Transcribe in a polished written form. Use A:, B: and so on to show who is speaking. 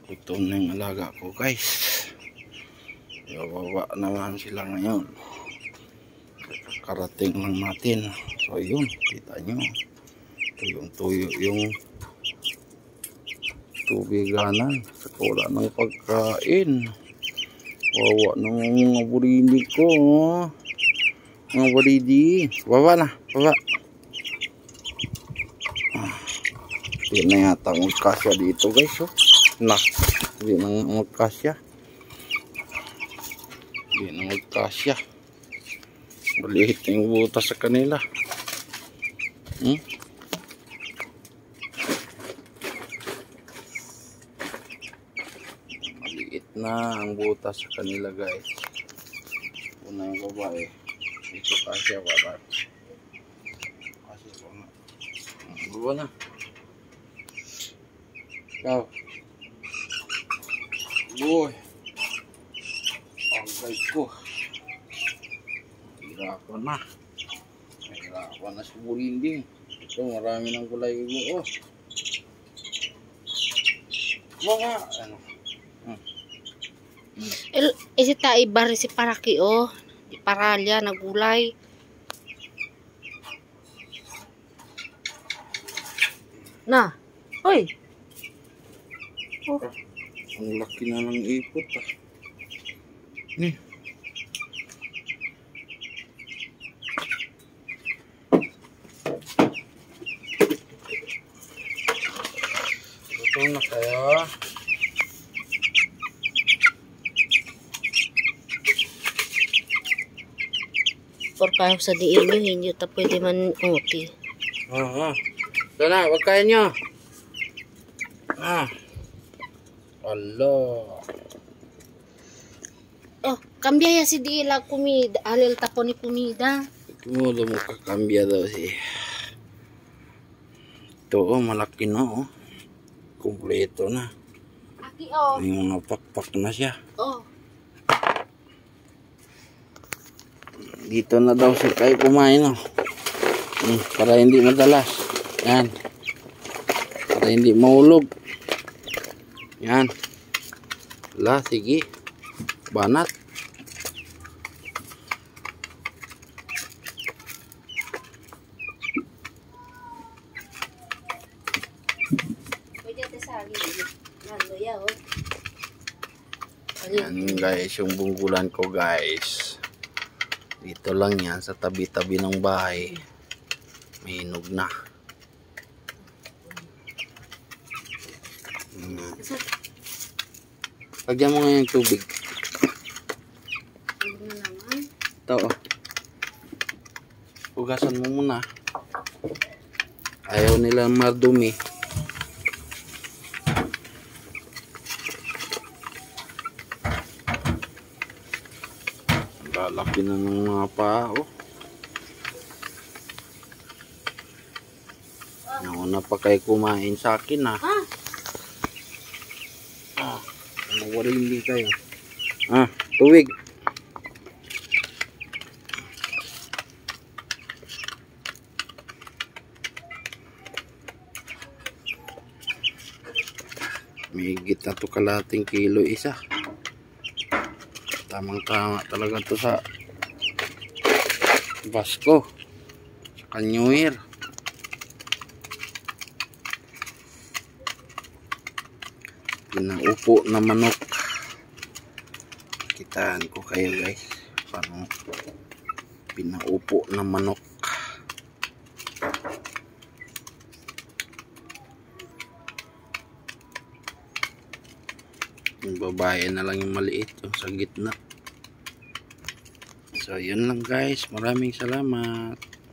A: Ito na yung alaga ko, guys. Baba naman sila ngayon. Karating lang natin. So yun, kita nyo. Ito yung tuyo, yung tubiganan. Wala ng pagkain. Wawa ng mga burindi ko. Mga burindi. Baba na, baba. Hindi na yata magkasya dito, guys. Oh. Nah, hindi na magkasya. Hindi na magkasya. Maliit na yung butas sa kanila. Maliit na ang butas sa kanila, guys. Una yung babae. Dito kasya para. Kasya pa nga. Baba na. Ikaw. Boy. Ang guys ko. Hirapan na. Hirapan na si burindi. Ito, marami ng kulay ibo. Oh. Baka, ano.
B: Isi ta ibar si paraki oh. Di paralya na gulay. Na. Hoy.
A: Oh. Ang laki na ng ipot ah. Ni. Ito na kaya.
B: Por kayo sa diin nyo, hindi ta pwede man uti.
A: Ito na, wag kaya nyo. Allah.
B: Oh, kambya ya si Dila kumida. Alil tapo ni kumida.
A: Kumulo mo kakambya daw si. Ito oh, malaki na oh. Kumpleto na.
B: Aki oh.
A: Yung napakpak na siya.
B: Oh.
A: Dito na daw siya kayo kumain oh. Para hindi madalas. Yan. Para hindi mahulog. Yan. Wala, sige. Banat. Yan guys, yung bunggulan ko guys. Dito lang yan sa tabi-tabi ng bahay. May hinog na. Lagyan mo ngayon yung tubig. Ito oh. Hugasan mo muna. Ayaw nila mardumi. Lalaki na ng mga paa oh. Nauna pa kayo kumain sa akin ha. Nawarili kayo. Tubig. May higit na to kalating kilo isa. Tamang tama talaga to sa Pasko. Sa New Year. Pinaupo na manok. Kitaan ko kayo guys. Parang pinaupo na manok. Yung babae na lang yung maliit. Yung sa gitna. So yun lang guys. Maraming salamat.